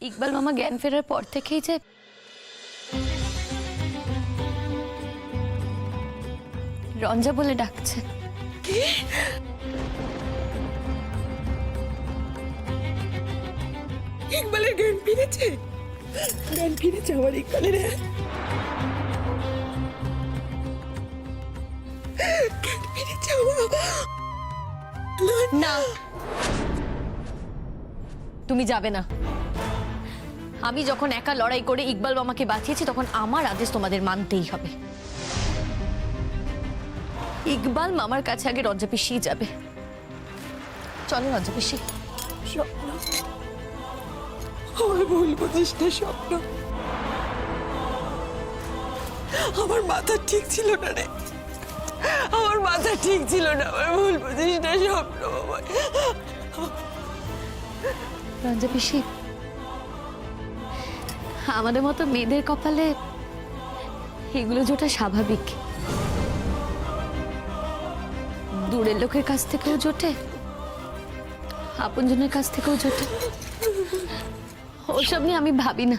ইকবাল মামা জ্ঞান ফেরার পর থেকেই যে রঞ্জা বলে ডাকছে। ইকবালের জ্ঞান ফিরেছে? জ্ঞান ফিরেছে আমার ইকবালের? জ্ঞান ফিরেছে আমার? না, তুমি যাবে না। আমি যখন একা লড়াই করে ইকবাল মামাকে বাঁচিয়েছি তখন আমার আদেশ তোমাদের মানতেই হবে। ইকবাল মামার কাছে আগে রঞ্জা পিসি যাবে। চলো রঞ্জা পিসি। স্বপ্ন, আমার ভুল বুঝিস না স্বপ্ন। আমার মাথা ঠিক ছিল না রে, আমার মাথা ঠিক ছিল না। আমার ভুল বুঝিস না স্বপ্ন। রঞ্জা পিসি, আমাদের মতো মেয়েদের কপালে এগুলো যেটা স্বাভাবিক। দূরের লোকের কাছ থেকেও জোটে, আপনজনের কাছ থেকেও জোটে। ওসব নিয়ে আমি ভাবি না।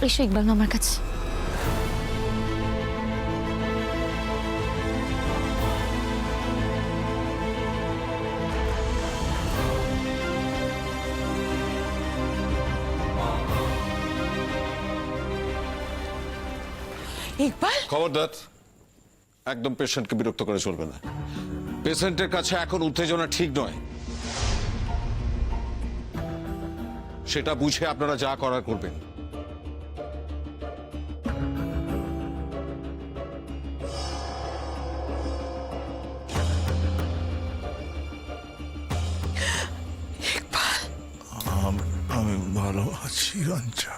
এসো ইকবাল মামার কাছে। ইকবাল, খবরদার, একদম পেশেন্টকে বিরক্ত করে চলবে না। পেশেন্টের কাছে এখন উত্তেজনা ঠিক নয়। সেটা বুঝে আপনারা যা করার করবেন। আমি ভালো আছি রঞ্জা।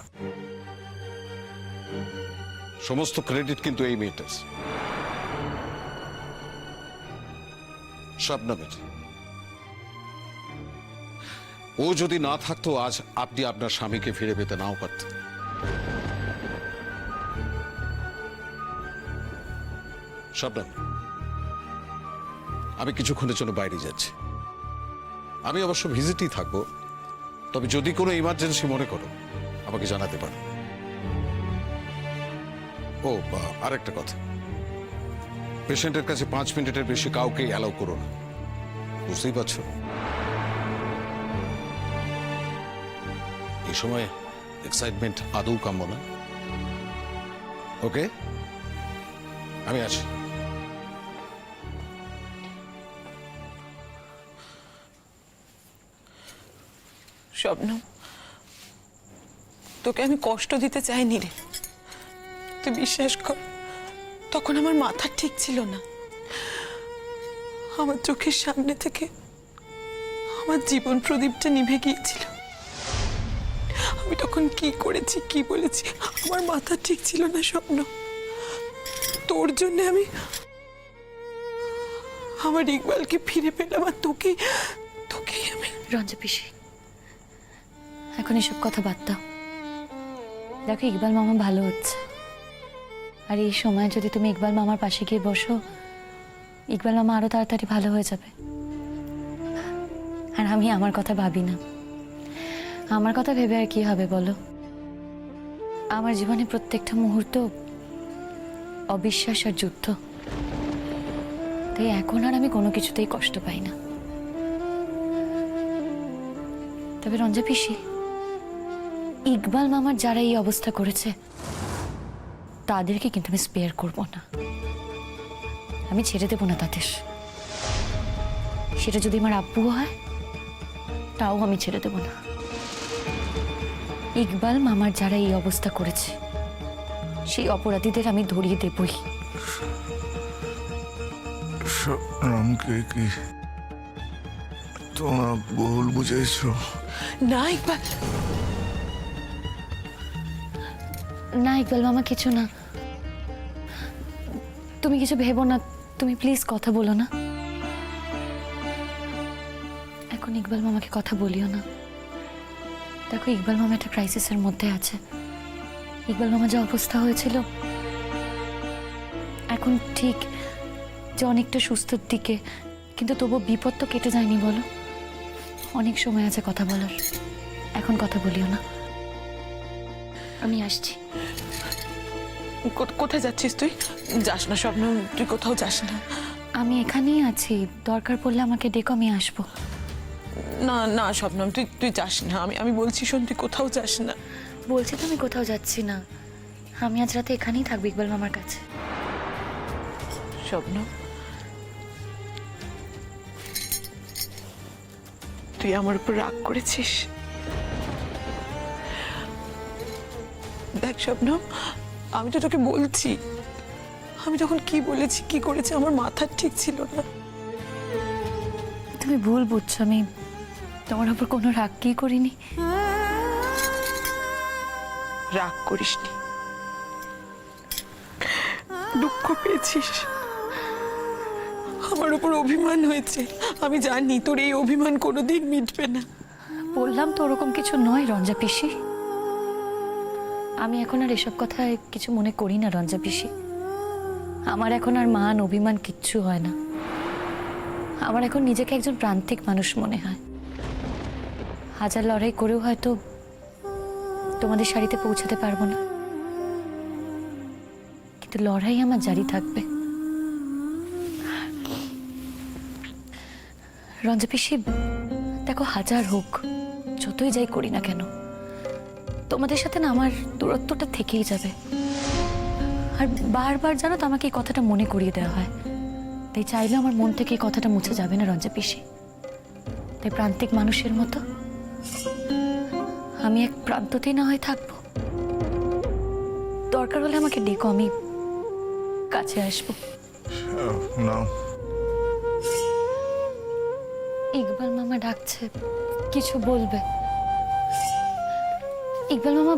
সমস্ত ক্রেডিট কিন্তু এই মেয়েটার, শবনমের। ও যদি না থাকতো আজ আপনি আপনার স্বামীকে ফিরে পেতে নাও পারতেন। শবনম, আমি কিছুক্ষণের জন্য বাইরে যাচ্ছি। আমি অবশ্য ভিজিটই থাকবো, তবে যদি কোনো ইমার্জেন্সি মনে করো আমাকে জানাতে পারো। ও আরেকটা কথা, পেশেন্টের কাছে 5 মিনিটের বেশি কাউকে অ্যালাউ করো না, বুঝতেই পারছো। এই সময় এক্সাইটমেন্ট আদৌ কাম্য না। ওকে, আমি আছি। স্বপ্ন, তোকে আমি কষ্ট দিতে চাইনি রে। তুই বিশ্বাস কর, তখন আমার মাথা ঠিক ছিল না। আমার চোখের সামনে থেকে আমার জীবন প্রদীপটা নিভে গিয়েছিল। আমি তখন কি করেছি, কি বলেছি, আমার মাথা ঠিক ছিল না স্বপ্ন। তোর জন্য আমি আমার ইকবালকে ফিরে পেলাম, আর তোকেই আমি। রঞ্জা পিসি, এখন এসব কথা বাদ দাও। দেখো ইকবাল মামা ভালো হচ্ছে, আর এই সময় যদি তুমি ইকবাল মামার পাশে গিয়ে বসো, ইকবাল মামা আরো তাড়াতাড়ি ভালো হয়ে যাবে। আর আমি আমার কথা ভাবি না। আমার কথা ভেবে আর কি হবে বলো? আমার জীবনে প্রত্যেকটা মুহূর্ত অবিশ্বাস আর যুদ্ধ। তাই এখন আর আমি কোনো কিছুতেই কষ্ট পাই না। তবে রঞ্জা পিসি, ইকবাল মামার যারা এই অবস্থা করেছে তাদেরকে কিন্তু আমি স্পেয়ার করব না। আমি ছেড়ে দেব না তাদের। সেটা যদি আমার আব্বু হয় তাও আমি ছেড়ে দেব না। ইকবাল মামার যারা এই অবস্থা করেছে সেই অপরাধীদের আমি ধরিয়ে দেবই। রামকে কি তোমরা ভুল বুঝেছো? না ইকবাল, না ইকবাল মামা, কিছু না। তুমি কিছু ভেবো না। তুমি প্লিজ কথা বলো না। এখন ইকবাল মামাকে কথা বলিও না। দেখো ইকবাল মামা একটা ক্রাইসিসের মধ্যে আছে। ইকবাল মামা যা অবস্থা হয়েছিল এখন ঠিক যে অনেকটা সুস্থর দিকে, কিন্তু তবু বিপদ তো কেটে যায়নি বলো। অনেক সময় আছে কথা বলার, এখন কথা বলিও না। আমি আসছি। কোথায় যাচ্ছিস তুই? যাস না শবনম, তুই কোথাও যাস না। আমি এখানেই আছি, দরকার পড়লে আমাকে ডেকে আমি আসবো। না না শবনম, তুই তুই যাস না। আমি বলছি শোন, তুই কোথাও যাস না। বলছি তো আমি কোথাও যাচ্ছি না, আমি আজ রাতে এখানেই থাকবো ইকবাল মামার কাছে। শবনম, তুই আমার উপর রাগ করেছিস? দেখ শবনম, আমি তো তোকে বলছি, আমি তখন কি বলেছি কি করেছি আমার মাথা ঠিক ছিল না। তুমি ভুল বুঝছো, আমি তোমার উপর কোনো রাগ কি করিনি। রাগ করিসনি, দুঃখ পেয়েছিস, আমার উপর অভিমান হয়েছে। আমি জানি তোর এই অভিমান কোনোদিন মিটবে না। বললাম তো ওরকম কিছু নয় রঞ্জা পিসি। আমি এখন আর এসব কথায় কিছু মনে করি না রঞ্জা পিসি। আমার এখন আর মান অভিমান কিচ্ছু হয় না। আমার এখন নিজেকে একজন প্রান্তিক মানুষ মনে হয়। হাজার লড়াই করেও হয়তো তোমাদের শাড়িতে পৌঁছাতে পারবো না, কিন্তু লড়াই আমার জারি থাকবে। রঞ্জা পিসি দেখো, হাজার হোক, যতই যাই করি না কেন, তোমাদের সাথে না আমার দূরত্বটা থেকেই যাবে। আর বারবার জানো তো আমাকে এই কথাটা মনে করিয়ে দেওয়া হয়, তাই চাইলে আমার মন থেকে এই কথাটা মুছে যাবে না রঞ্জা পিসি। তাই প্রান্তিক মানুষের মতো আমি এক প্রান্ততেই না হয় থাকবো। দরকার হলে আমাকে ডেকো, আমি কাছে আসবো। শবনম, ইকবাল মামা ডাকছে, কিছু বলবে? ইকবাল মামা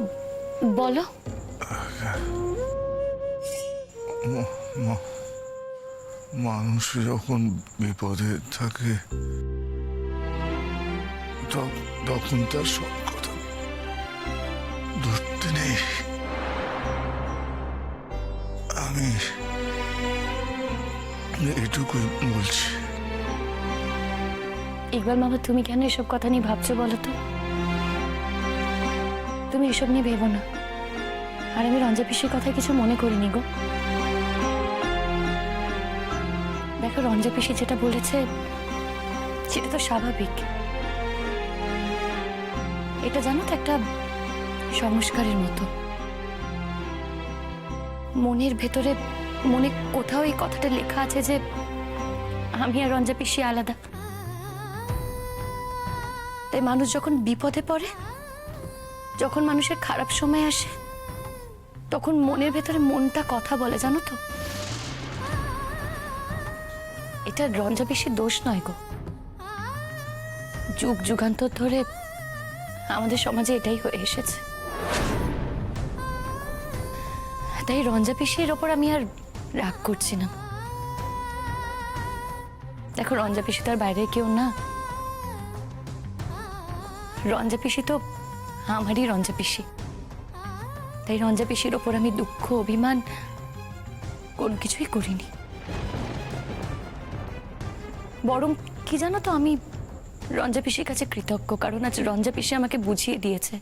বলো। মানুষ যখন বিপদে থাকে তখন তার সব কথা ধরতে নেই। আমি এটুকুই বলছি। ইকবাল মামা, তুমি কেন এসব কথা নিয়ে ভাবছো বলো তো? তুমি এসব নিয়ে ভেবো না। আর আমি রঞ্জা পিসির কথায় কিছু মনে করিনি গো। দেখো, রঞ্জা পিসি যেটা বলেছে সেটা তো স্বাভাবিক। এটা জানো তো, একটা সংস্কারের মতো। মনের ভেতরে, মনে কোথাও এই কথাটা লেখা আছে যে আমি আর রঞ্জা পিসি আলাদা। তাই মানুষ যখন বিপদে পড়ে, যখন মানুষের খারাপ সময় আসে, তখন মনের ভেতরে মনটা কথা বলে, জানো তো। এটা রঞ্জা পিসির দোষ নয় গো। যুগ যুগান্তর ধরে আমাদের সমাজে এটাই হয়ে এসেছে। তাই রঞ্জা পিসির ওপর আমি আর রাগ করছি না। দেখো, রঞ্জা পিসি তার বাইরে কেউ না। রঞ্জা পিসি তো আমারই রঞ্জা পিসি। তাই রঞ্জা পিসির ওপর আমি দুঃখ অভিমান কোন কিছুই করিনি। বরং কি জানো তো, আমি রঞ্জা পিসির কাছে কৃতজ্ঞ, কারণ আজ রঞ্জা পিসি আমাকে বুঝিয়ে দিয়েছে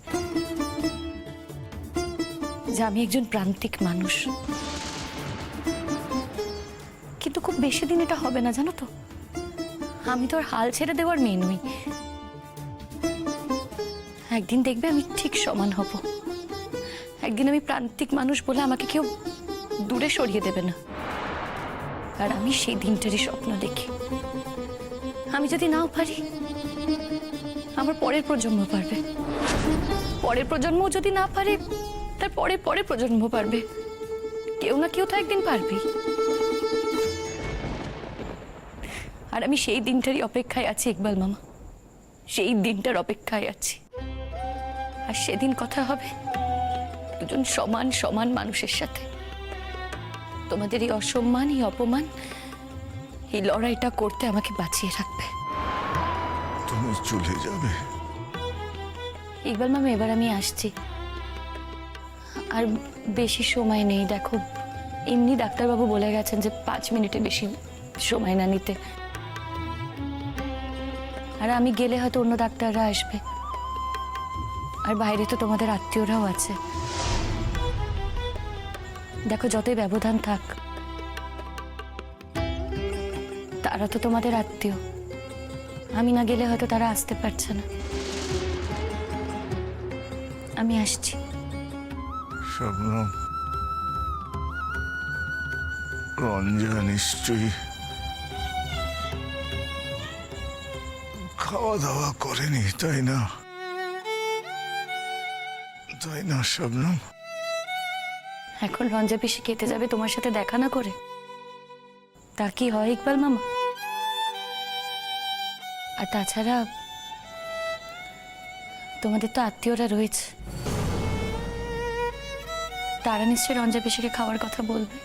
যে আমি একজন প্রান্তিক মানুষ। কিন্তু খুব বেশি দিন এটা হবে না, জানো তো। আমি তো আর হাল ছেড়ে দেওয়ার মেয়ে নই। একদিন দেখবে আমি ঠিক সমান হব। একদিন আমি প্রান্তিক মানুষ বলে আমাকে কেউ দূরে সরিয়ে দেবে না। আর আমি সেই দিনটারই স্বপ্ন দেখি। আমি যদি নাও পারি, আমার পরের প্রজন্ম পারবে। পরের প্রজন্ম যদি না পারে, তার পরের পরের প্রজন্ম পারবে। কেউ না কেউ তো একদিন পারবেই। আর আমি সেই দিনটারই অপেক্ষায় আছি ইকবাল মামা, সেই দিনটার অপেক্ষায় আছি। আর সেদিন কথা হবে দুজন সমান সমান মানুষের সাথে। তোমাদের এই অসম্মান, এই অপমান, এই লড়াইটা করতে আমাকে বাঁচিয়ে রাখবে। তুমি চলে যাবে? ইকবাল মামা, এবার আমি আসছি। আর বেশি সময় নেই। দেখো, এমনি ডাক্তারবাবু বলে গেছেন যে 5 মিনিটে বেশি সময় না নিতে। আর আমি গেলে হয়তো অন্য ডাক্তাররা আসবে, আর বাইরে তো তোমাদের আত্মীয়রাও আছে। দেখো, যতই ব্যবধান থাক, তারা তো তোমাদের আত্মীয়। আমি না গেলে হয়তো তারা আসতে পারছে না। আমি আসছি। শবনম, রঞ্জা নিশ্চয়ই খাওয়া দাওয়া করেনি, তাই না? তাই না শবনম? এখন রঞ্জা পিসি খেতে যাবে তোমার সাথে দেখা না করে? তা কি হয় ইকবাল মামা? আর তাছাড়া তোমাদের তো আত্মীয়রা রয়েছে, তারা নিশ্চয়ই রঞ্জা পিসিকে খাওয়ার কথা বলবে।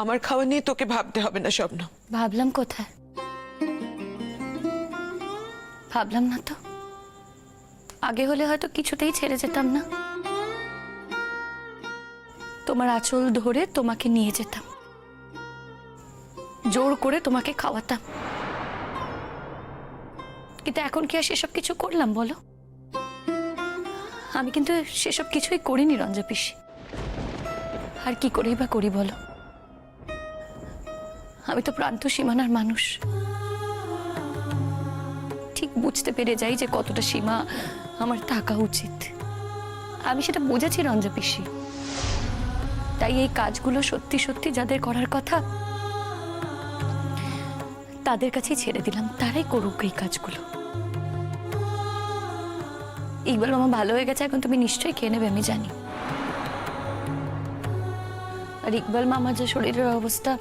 আমার খাওয়া নিয়ে তোকে ভাবতে হবে না স্বপ্ন। ভাবলাম কোথায়, ভাবলাম না তো। আগে হলে হয়তো কিছুতেই ছেড়ে যেতাম না, তোমার আঁচল ধরে তোমাকে নিয়ে যেতাম, জোর করে তোমাকে খাওয়াতাম। কিন্তু এখন কি আর সেসব কিছু করলাম বলো? আমি কিন্তু সেসব কিছুই করিনি রঞ্জা পিসি। আর কি করেই বা করি বলো? আমি তো প্রান্ত সীমানার মানুষ, ঠিক বুঝতে পেরে যাই যে কতটা সীমা আমার থাকা উচিত। আমি সেটা বুঝেছি রঞ্জা পিসি, তাই এই কাজগুলো সত্যি সত্যি যাদের করার কথা তাদের কাছেই ছেড়ে দিলাম, তারাই করুক এই কাজগুলো। ইকবাল মামা ভালো হয়ে গেছে, এখন তুমি নিশ্চয়ই খেয়ে নেবে আমি জানি। আর ইকবাল মামার যে শরীরের অবস্থা,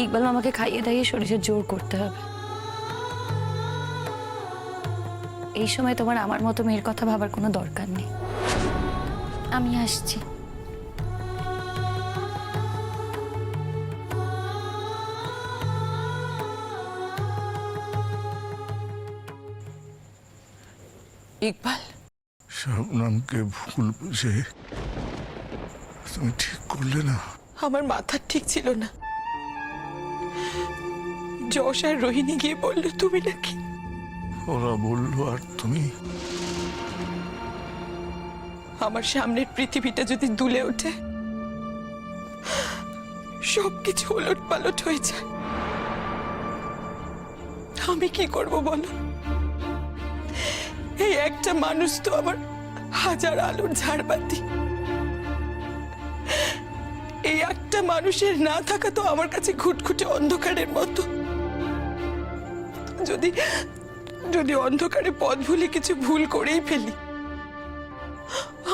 ইকবাল মামাকে খাইয়ে দাইয়ে শরীরের জোর করতে হবে। এই সময় তোমার আমার মতো মেয়ের কথা ভাবার কোনো দরকার নেই। আমি আসছি। ইকবাল, শবনমকে ভুল বুঝে তুমি ঠিক করলে না। আমার মাথা ঠিক ছিল না। যশ আর রোহিণী গিয়ে বললো তুমি নাকি। ওরা বললো আর তুমি। আমার সামনের পৃথিবীটা যদি দুলে ওঠে, সবকিছু উলট পালট হয়ে যায়, আমি কি করব বলো? এই একটা মানুষ তো আমার হাজার আলোর ঝাড়বাতি। এই একটা মানুষের না থাকা তো আমার কাছে ঘুটঘুটে অন্ধকারের মতো। যদি যদি অন্ধকারে পথ ভুলে কিছু ভুল করেই ফেলি,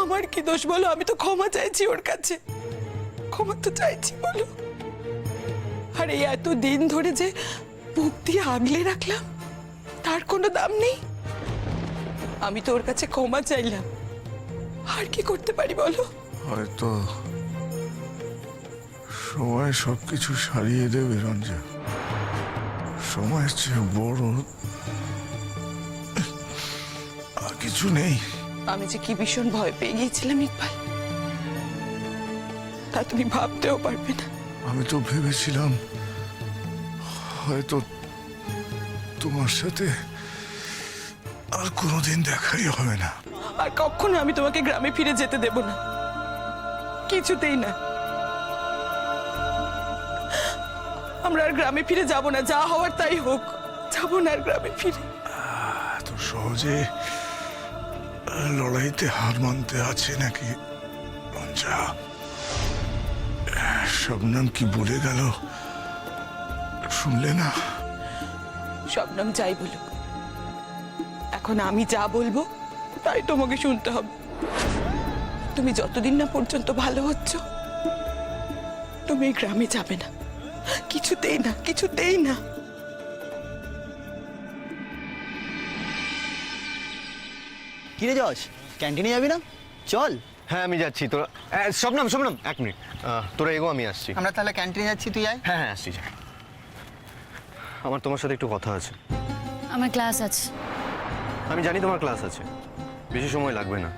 আমার কি দোষ বলো? আমি তো ক্ষমা চাইছি ওর কাছে, ক্ষমা তো চাইছি বলো। আর এই এত দিন ধরে যে বুক দিয়ে আগলে রাখলাম, তার কোনো দাম নেই? আমি তো ওর কাছে ক্ষমা চাইলাম, আর কি করতে পারি বলো? হয়তো সময় সবকিছু সারিয়ে দেবে রঞ্জা। সময়ের চেয়ে বড় আর কিছু নেই। আমি যে কি ভীষণ ভয় পেয়ে গিয়েছিলাম ইকবাল, তা তুমি ভাবতেও পারবে না। আমি তো ভেবেছিলাম হয়তো তোমার সাথে আর কোনোদিন দেখাই হবে না। আর কখনো আমি তোমাকে গ্রামে ফিরে যেতে দেব না, কিছুতেই না। আমরা আর গ্রামে ফিরে যাব না, যা হওয়ার তাই হোক, যাব না আর গ্রামে ফিরে। এত সহজে লড়াইতে হার মানতে আছে নাকি রঞ্জা? শবনম কি বলে গেল শুনলে না? শবনম যাই বলুক, এখন আমি যা বলবো তাই তোমাকে শুনতে হবে। তুমি যতদিন না পর্যন্ত ভালো হচ্ছ, তুমি এই গ্রামে যাবে না, কিছুতেই না, কিছুতেই না। কিরে যশ, ক্যান্টিনে যাবি না? চল। হ্যাঁ আমি যাচ্ছি। তোরা শবনম শবনম এক মিনিট, তোরা এগো, আমি আসছি। আমরা তাহলে ক্যান্টিনে যাচ্ছি, তুই আয়। হ্যাঁ হ্যাঁ আসছি। আমার তোমার সাথে একটু কথা আছে। আমার ক্লাস আছে। আমি জানি তোমার ক্লাস আছে, বেশি সময় লাগবে না,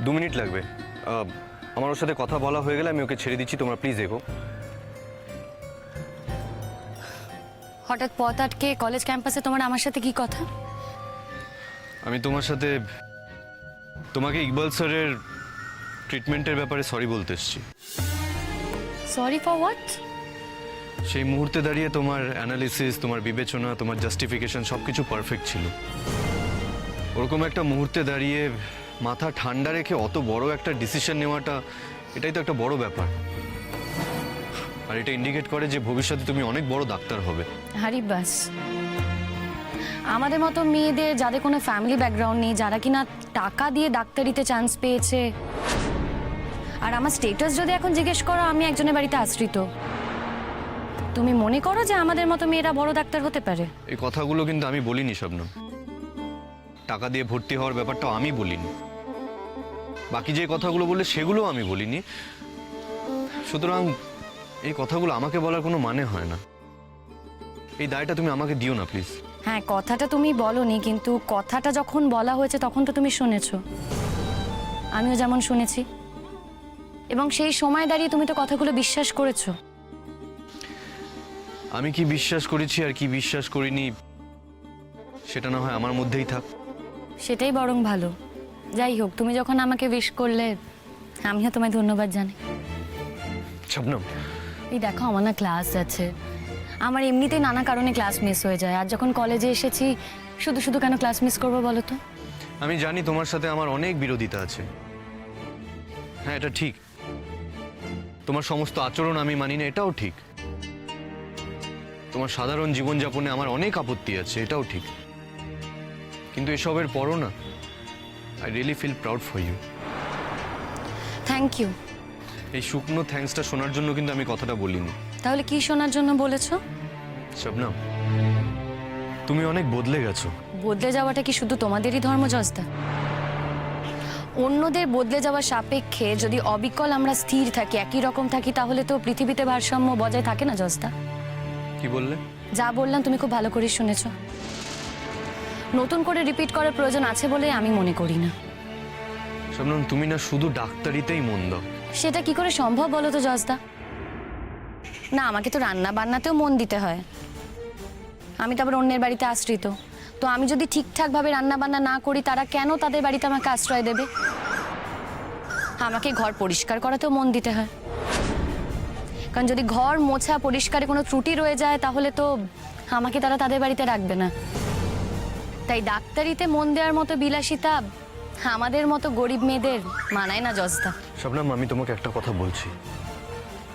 2 মিনিট লাগবে। আমার ওর সাথে কথা বলা হয়ে গেলে আমি ওকে ছেড়ে দিচ্ছি, তোমরা প্লিজ এগো। হঠাৎ পথ আটকে কলেজ ক্যাম্পাসে তোমার আমার সাথে কি কথা? আমি তোমার সাথে তোমাকে ইকবাল স্যারের ট্রিটমেন্টের ব্যাপারে সরি বলতে এসেছি। Sorry for what? সেই মুহূর্তে দাঁড়িয়ে তোমার অ্যানালিসিস, তোমার বিবেচনা, তোমার জাস্টিফিকেশন সব কিছু পারফেক্ট ছিল। ওরকম একটা মুহূর্তে দাঁড়িয়ে মাথা ঠান্ডা রেখে অত বড় একটা ডিসিশন নেওয়াটা, এটাই তো একটা বড় ব্যাপার। আর এটা ইন্ডিকেট করে যে ভবিষ্যতে তুমি অনেক বড় ডাক্তার হবে। হারি বাস, আমাদের মতো মেয়েদের যাদের কোনো ফ্যামিলি ব্যাকগ্রাউন্ড নেই, যারা কিনা টাকা দিয়ে ডাক্তারিতে চান্স পেয়েছে, আর আমার স্টেটাস যদি এখন জিজ্ঞেস করো, আমি একজনের বাড়িতে আশ্রিত, তুমি মনে করো যে আমাদের মতো মেয়েরা বড় ডাক্তার হতে পারে? এই কথাগুলো কিন্তু আমি বলিনি শবনম। টাকা দিয়ে ভর্তি হওয়ার ব্যাপারটাও আমি বলিনি। বাকি যে কথাগুলো বললে সেগুলো আমি বলিনি। সুতরাং এই কথাগুলো আমাকে বলার কোনো মানে হয় না। এই দায়টা তুমি আমাকে দিও না প্লিজ। হ্যাঁ, কথাটা তুমি বলনি, কিন্তু কথাটা যখন বলা হয়েছে তখন তো তুমি শুনেছো, আমিও যেমন শুনেছি, এবং সেই সময় দাঁড়িয়ে তুমি তো কথাগুলো বিশ্বাস করেছো। আমি কি বিশ্বাস করেছি আর কি বিশ্বাস করিনি সেটা না হয় আমার মধ্যেই থাক। সেটাই বরং ভালো। যাই হোক, তুমি যখন আমাকে উইশ করলে, আমিও তোমায় ধন্যবাদ জানাই। শবনম, এই দেখো, আমার না ক্লাস আছে, আমার এমনিতেই নানা কারণে ক্লাস মিস হয়ে যায়, আর যখন কলেজে এসেছি শুধু শুধু কেন ক্লাস মিস করবো বলো তো? আমি জানি তোমার সাথে আমার অনেক বিরোধিতা আছে। হ্যাঁ, এটা ঠিক। তোমার সমস্ত আচরণ আমি মানি না, এটাও ঠিক। তোমার সাধারণ জীবনযাপনে আমার অনেক আপত্তি আছে, এটাও ঠিক। কিন্তু এসবের পরও না, I really feel proud for you. Thank you. এই শুকনো থ্যাঙ্কসটা শোনার জন্য কিন্তু আমি কথাটা বলিনি। তাহলে কি শোনার জন্য বলেছো? শবনম, তুমি অনেক বদলে গেছো। বদলে যাওয়াটা কি শুধু তোমাদেরই ধর্ম জজদা? অন্যদের বদলে যাওয়ার সাপেক্ষে যদি অবিকল আমরা স্থির থাকি, একই রকম থাকি, তাহলে তো পৃথিবীতে ভারসাম্য বজায় থাকে না জজদা। কি বললে? যা বললাম তুমি খুব ভালো করে শুনেছো। নতুন করে রিপিট করার প্রয়োজন আছে বলে আমি মনে করি না। শবনম, তুমি না শুধু ডাক্তারিতেই মন দাও। সেটা কি করে সম্ভব বলো তো জজদা? না, আমাকে তো রান্না বান্নাতেও মন দিতে হয়। আমি তো আবার অন্যের বাড়িতে আশ্রিত, তো আমি যদি ঠিকঠাকভাবে রান্না বান্না না করি, তারা কেন তাদের বাড়িতে আমাকে আশ্রয় দেবে? আমাকে ঘর পরিষ্কার করাতেও মন দিতে হয়, কারণ যদি ঘর মোছা পরিষ্কারে কোনো ত্রুটি রয়ে যায়, তাহলে তো আমাকে তারা তাদের বাড়িতে রাখবে না। তাই ডাক্তারিতে মন দেওয়ার মতো বিলাসিতা আমাদের মতো গরিব মেয়েদের মানায় না জজদা। শবনম, আমি তোমাকে একটা কথা বলছি,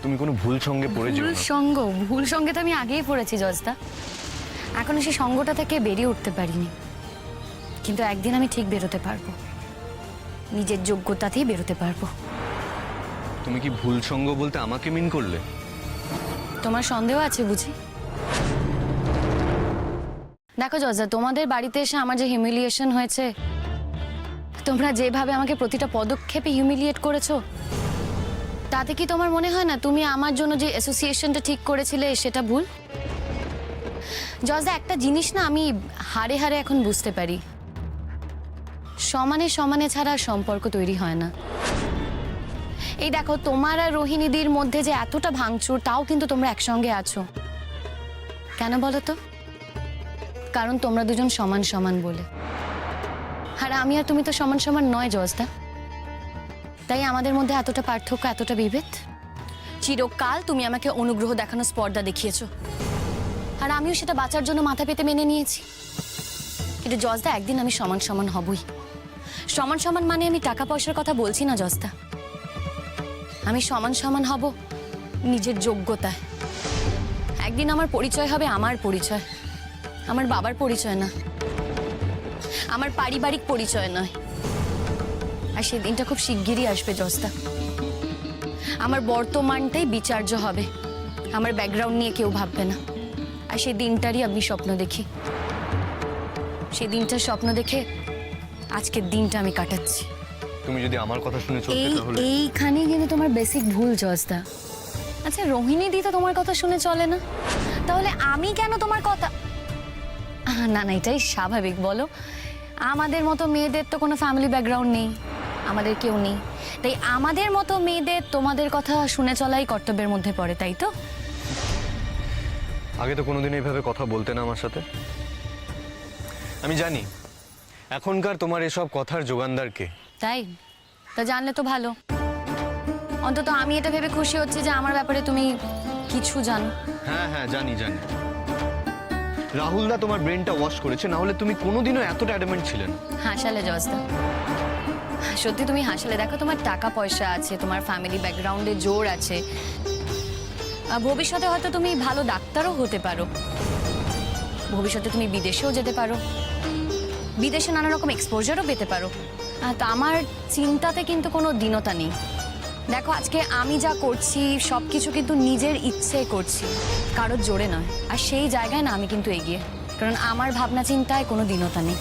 তুমি কোনো ভুল সঙ্গে পড়ে যেও না। ভুল সঙ্গে তো আমি আগেই পড়েছি জজদা, এখনো সেই সঙ্গটা থেকে বেরিয়ে উঠতে পারিনি, কিন্তু একদিন আমি ঠিক বেরোতে পারবো, নিজের যোগ্যতাতেই বেরোতে পারবো। তুমি কি ভুল সঙ্গ বলতে আমাকে মিন করলে? তোমার সন্দেহ আছে বুঝি? দেখো জজদা, তোমাদের বাড়িতে এসে আমার যে হিউমিলিয়েশন হয়েছে, তোমরা যেভাবে আমাকে প্রতিটা পদক্ষেপে হিউমিলিয়েট করেছো, তাতে কি তোমার মনে হয় না তুমি আমার জন্য যে অ্যাসোসিয়েশনটা ঠিক করেছিলে সেটা ভুল? জজদা, একটা জিনিস না আমি হাড়ে হাড়ে এখন বুঝতে পারি, সমানে সমানে ছাড়া সম্পর্ক তৈরি হয় না। এই দেখো, তোমার আর রোহিণীদির মধ্যে যে এতটা ভাঙচুর, তাও কিন্তু তোমরা একসঙ্গে আছো। কেন বলো তো? কারণ তোমরা দুজন সমান সমান বলে, আর আমি আর তুমি তো সমান সমান নয় জজদা। তাই আমাদের মধ্যে এতটা পার্থক্য, এতটা বিভেদ। চিরকাল তুমি আমাকে অনুগ্রহ দেখানোর স্পর্ধা দেখিয়েছো, আর আমিও সেটা বাঁচার জন্য মাথা পেতে মেনে নিয়েছি। কিন্তু জজদা, একদিন আমি সমান সমান হবই। সমান সমান মানে আমি টাকা পয়সার কথা বলছি না জজদা, আমি সমান সমান হব নিজের যোগ্যতায়। একদিন আমার পরিচয় হবে আমার পরিচয়, আমার বাবার পরিচয় না, আমার পারিবারিক পরিচয় নয়। আর সেদিনটা খুব শিগগিরই আসবে জজদা। আমার বর্তমানটাই বিচার্য হবে, আমার ব্যাকগ্রাউন্ড নিয়ে কেউ ভাববে না। আর সেই দিনটারই আমি স্বপ্ন দেখি, সেই দিনটার স্বপ্ন দেখে আজকের দিনটা আমি কাটাচ্ছি। তুমি যদি আমার কথা শুনে চলতে, তাহলে এইখানেই কিন্তু তোমার বেসিক ভুল জজদা। আচ্ছা, রোহিণী দি তো তোমার কথা শুনে চলে না, তাহলে আমি কেন তোমার কথা? না না, এটাই স্বাভাবিক বলো। আমাদের মতো মেয়েদের তো কোনো ফ্যামিলি ব্যাকগ্রাউন্ড নেই, আমাদের কেউ নেই, তাই আমাদের মতো মেয়েদের তোমাদের কথা শুনে চলাই কর্তব্যের মধ্যে পড়ে, তাই তো? আগে তো কোনোদিন এইভাবে কথা বলতে না আমার সাথে। আমি জানি এখনকার তোমার এসব কথার যোগানদার কে। তাই? তা জানলে তো ভালো। অন্তত আমি এটা ভেবে খুশি হচ্ছি যে আমার ব্যাপারে তুমি কিছু জানো। হ্যাঁ হ্যাঁ জানি জানি। রাহুলদা তোমার ব্রেনটা ওয়াশ করেছে, না হলে তুমি কোনোদিনও এতটা অ্যাডামেন্ট ছিলেন। হাসালে জজদা, সত্যি তুমি হাসালে। দেখো তোমার টাকা পয়সা আছে, তোমার ফ্যামিলি ব্যাকগ্রাউন্ডে জোর আছে, ভবিষ্যতে হয়তো তুমি ভালো ডাক্তারও হতে পারো, ভবিষ্যতে তুমি বিদেশেও যেতে পারো, বিদেশে নানা রকম এক্সপোজারও পেতে পারো। তা আমার চিন্তাতে কিন্তু কোনো দীনতা নেই। দেখো আজকে আমি যা করছি সব কিছু কিন্তু নিজের ইচ্ছে করছি, কারোর জোরে নয়। আর সেই জায়গায় না আমি কিন্তু এগিয়ে, কারণ আমার ভাবনা চিন্তায় কোনো দীনতা নেই।